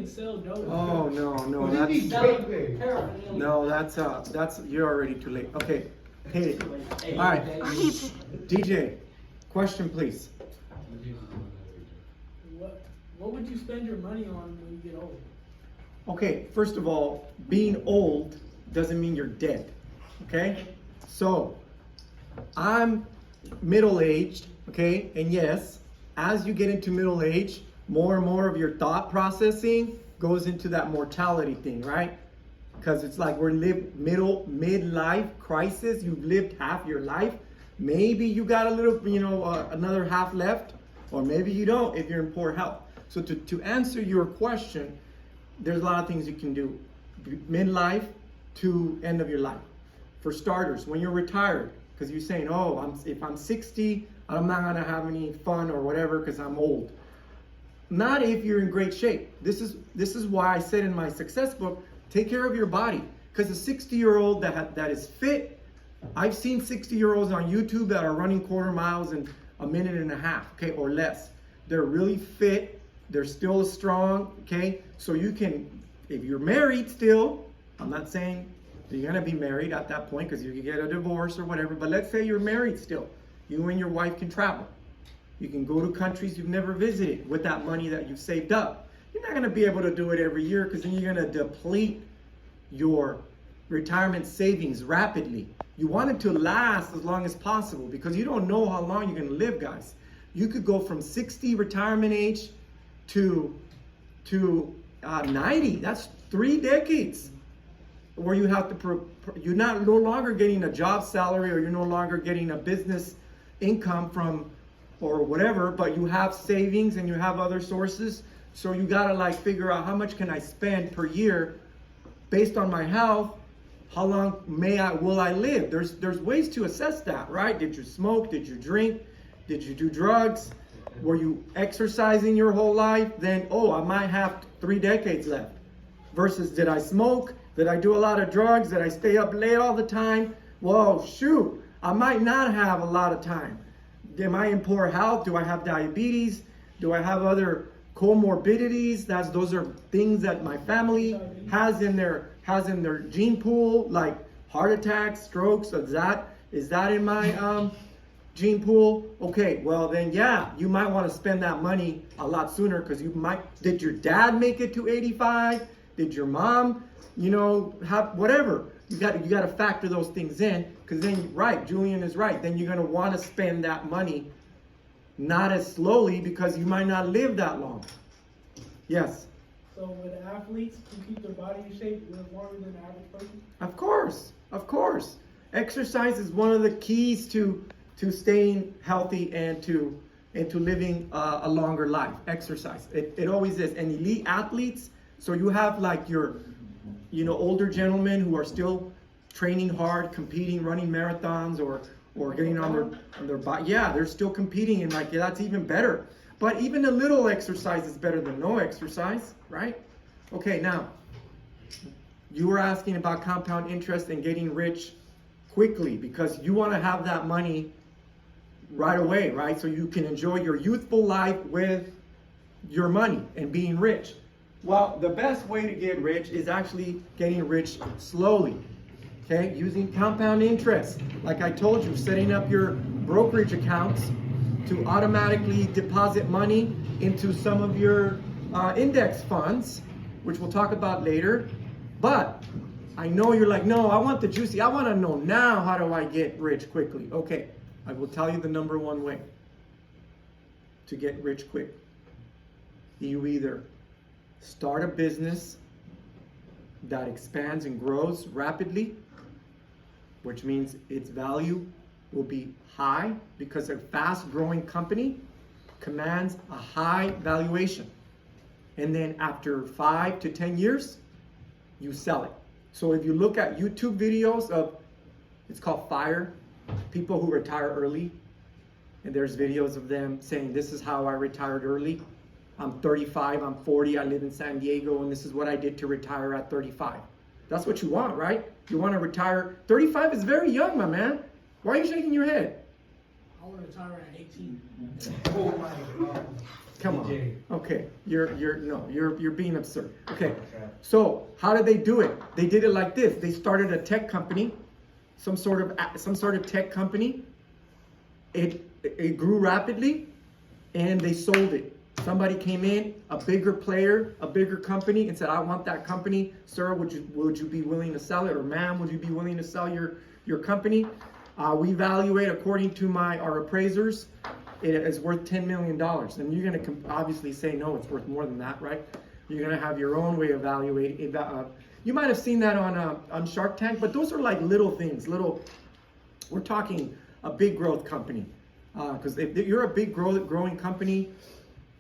can sell dope. Oh no, no, What did he that's say? Paraphernalia. no, that's you're already too late. Okay, hey, all right, DJ, question please. What would you spend your money on when you get old? Okay, first of all, being old doesn't mean you're dead. Okay, so I'm middle-aged. Okay, and yes, as you get into middle age, more and more of your thought processing goes into that mortality thing, right? Because it's like we're midlife crisis. You've lived half your life. Maybe you got a little, another half left, or maybe you don't if you're in poor health. So to answer your question, there's a lot of things you can do. Midlife to end of your life. For starters, when you're retired, because you're saying, oh, if I'm 60, I'm not gonna have any fun or whatever because I'm old. Not if you're in great shape. This is why I said in my success book, take care of your body. Because a 60-year-old that is fit, I've seen 60-year-olds on YouTube that are running quarter miles in a minute and a half, okay, or less. They're really fit. They're still strong, okay? So you can, if you're married still, I'm not saying you're gonna be married at that point because you can get a divorce or whatever, but let's say you're married still. You and your wife can travel. You can go to countries you've never visited with that money that you've saved up. You're not gonna be able to do it every year because then you're gonna deplete your retirement savings rapidly. You want it to last as long as possible because you don't know how long you're gonna live, guys. You could go from 60 retirement age to 90. That's 3 decades where you have to, you're no longer getting a job salary or you're no longer getting a business income from or whatever, but you have savings and you have other sources. So you gotta like figure out how much can I spend per year based on my health. How long will I live? There's ways to assess that, right? Did you smoke? Did you drink? Did you do drugs? Were you exercising your whole life? Then, oh, I might have 3 decades left. Versus, did I smoke? Did I do a lot of drugs? Did I stay up late all the time? Whoa, shoot, I might not have a lot of time. Am I in poor health? Do I have diabetes? Do I have other comorbidities? Those are things that my family has in their gene pool, like heart attacks, strokes. Is that in my gene pool? Okay, well then yeah, you might want to spend that money a lot sooner because did your dad make it to 85? Did your mom, have whatever? You got to factor those things in because then, right, Julian is right. Then you're going to want to spend that money not as slowly because you might not live that long. Yes? So with athletes who keep their body in shape live longer than the average person? Of course. Exercise is one of the keys to staying healthy and to living a longer life. Exercise. It always is. And elite athletes, so you have like your older gentlemen who are still training hard, competing, running marathons or getting on their body. Yeah, they're still competing and that's even better. But even a little exercise is better than no exercise, right? Okay, now, you were asking about compound interest and getting rich quickly because you want to have that money right away, right? So you can enjoy your youthful life with your money and being rich. Well, the best way to get rich is actually getting rich slowly, okay? Using compound interest. Like I told you, setting up your brokerage accounts to automatically deposit money into some of your index funds, which we'll talk about later. But I know you're like, no, I want the juicy. I want to know now, how do I get rich quickly? Okay, I will tell you the number one way to get rich quick. You either start a business that expands and grows rapidly, which means its value will be high because a fast-growing company commands a high valuation. And then after 5 to 10 years, you sell it. So if you look at YouTube videos of, it's called FIRE, people who retire early, and there's videos of them saying, this is how I retired early. I'm 35, I'm 40, I live in San Diego, and this is what I did to retire at 35. That's what you want, right? You want to retire. 35 is very young, my man. Why are you shaking your head? I want to retire at 18. Oh my God. Come on. DJ. Okay, you're being absurd. Okay, so how did they do it? They did it like this. They started a tech company, some sort of tech company. It grew rapidly, and they sold it. Somebody came in, a bigger player, a bigger company, and said, "I want that company, sir. Would you be willing to sell it, or ma'am, would you be willing to sell your company?" We evaluate according to our appraisers. It is worth $10 million. And you're going to obviously say, no, it's worth more than that, right? You're going to have your own way of evaluating. You might have seen that on Shark Tank, but those are like little things. We're talking a big growth company. Because if you're a big growing company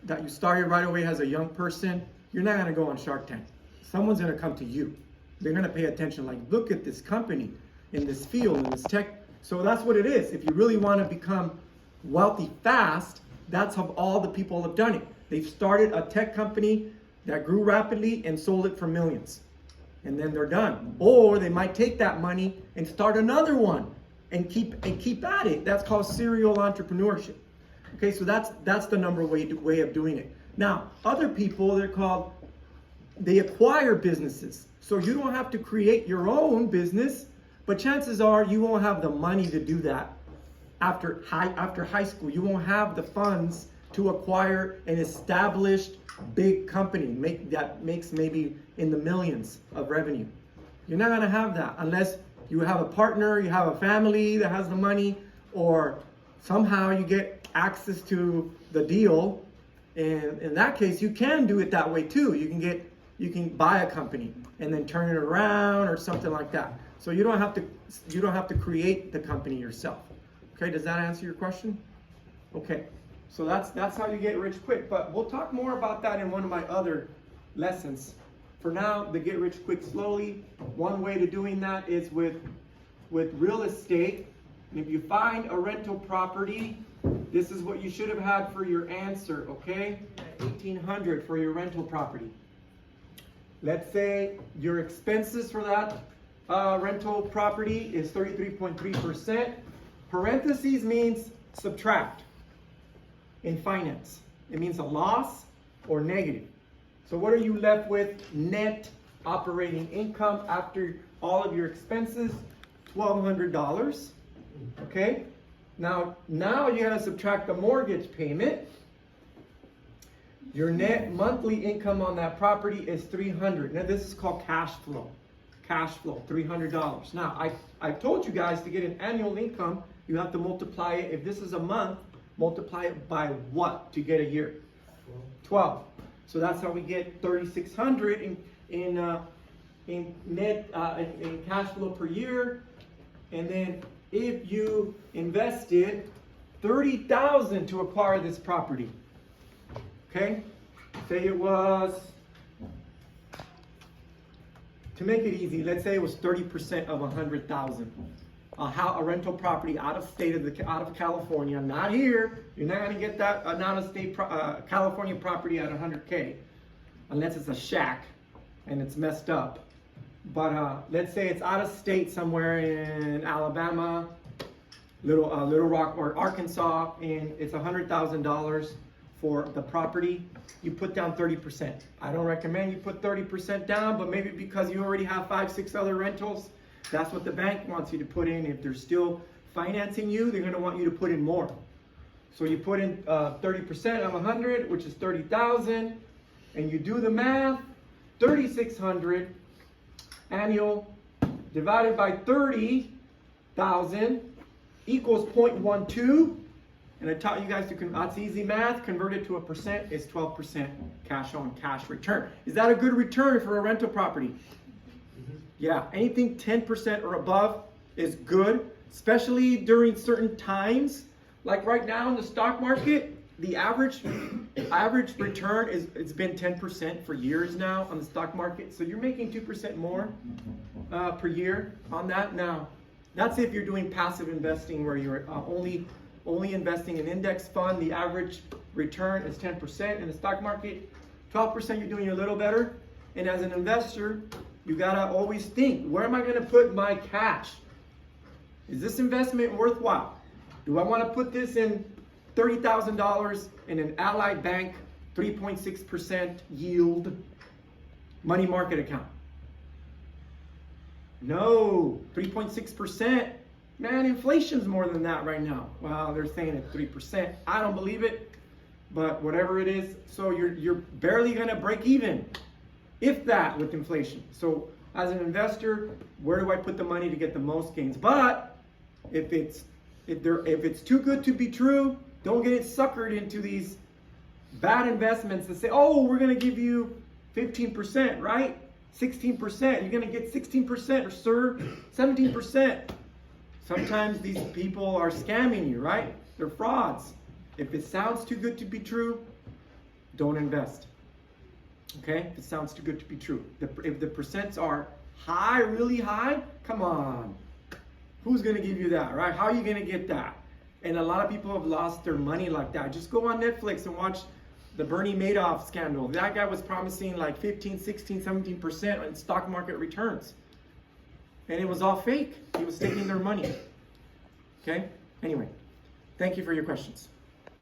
that you started right away as a young person, you're not going to go on Shark Tank. Someone's going to come to you. They're going to pay attention, like, look at this company in this field, in this tech. So that's what it is. If you really want to become wealthy fast, that's how all the people have done it. They've started a tech company that grew rapidly and sold it for millions. And then they're done. Or they might take that money and start another one and keep at it. That's called serial entrepreneurship. Okay, so that's the number way of doing it. Now, other people, they acquire businesses. So you don't have to create your own business, but chances are you won't have the money to do that. After high school, you won't have the funds to acquire an established big company that makes maybe in the millions of revenue. You're not going to have that unless you have a partner, you have a family that has the money, or somehow you get access to the deal. And in that case, you can do it that way too. You can buy a company and then turn it around or something like that. So you don't have to create the company yourself. Okay, does that answer your question? Okay, so that's how you get rich quick. But we'll talk more about that in one of my other lessons. For now, the get rich quick slowly, one way to doing that is with real estate. And if you find a rental property, this is what you should have had for your answer, okay? $1,800 for your rental property. Let's say your expenses for that rental property is 33.3%. Parentheses means subtract in finance. It means a loss or negative. So what are you left with? Net operating income after all of your expenses, $1,200. Okay? Now you gotta subtract the mortgage payment. Your net monthly income on that property is $300. Now this is called cash flow. Cash flow, $300. Now I told you guys to get an annual income, you have to multiply it. If this is a month, multiply it by what to get a year? 12. So that's how we get 3,600 in net in cash flow per year. And then if you invested $30,000 to acquire this property, okay? Say it was, to make it easy, let's say it was 30% of 100,000. A rental property out of California, not here. You're not gonna get that an out of state California property at 100K, unless it's a shack and it's messed up. But let's say it's out of state somewhere in Alabama, Little Rock or Arkansas, and it's $100,000 for the property. You put down 30%. I don't recommend you put 30% down, but maybe because you already have 5-6 other rentals, that's what the bank wants you to put in. If they're still financing you, they're gonna want you to put in more. So you put in 30% of 100, which is 30,000, and you do the math, 3,600 annual divided by 30,000 equals 0.12. And I taught you guys that's easy math, convert it to a percent, is 12% cash on cash return. Is that a good return for a rental property? Yeah, anything 10% or above is good, especially during certain times. Like right now in the stock market, the average return it's been 10% for years now on the stock market. So you're making 2% more per year on that. Now, that's if you're doing passive investing where you're only investing in index fund. The average return is 10% in the stock market. 12% you're doing a little better. And as an investor, you gotta always think, where am I gonna put my cash? Is this investment worthwhile? Do I want to put this in $30,000 in an Ally Bank 3.6% yield money market account? No, 3.6%. Man, inflation's more than that right now. Well, they're saying it's 3%. I don't believe it, but whatever it is, so you're barely gonna break even, if that, with inflation. So as an investor, where do I put the money to get the most gains? But if it's too good to be true, don't get it suckered into these bad investments that say, oh, we're gonna give you 15%, right? 16%, you're gonna get 16%, or sir, 17%. Sometimes these people are scamming you, right? They're frauds. If it sounds too good to be true, don't invest. Okay? If it sounds too good to be true. If the percents are high, really high, come on. Who's gonna give you that, right? How are you gonna get that? And a lot of people have lost their money like that. Just go on Netflix and watch the Bernie Madoff scandal. That guy was promising like 15, 16, 17% on stock market returns. And it was all fake. He was taking their money. Okay? Anyway, thank you for your questions.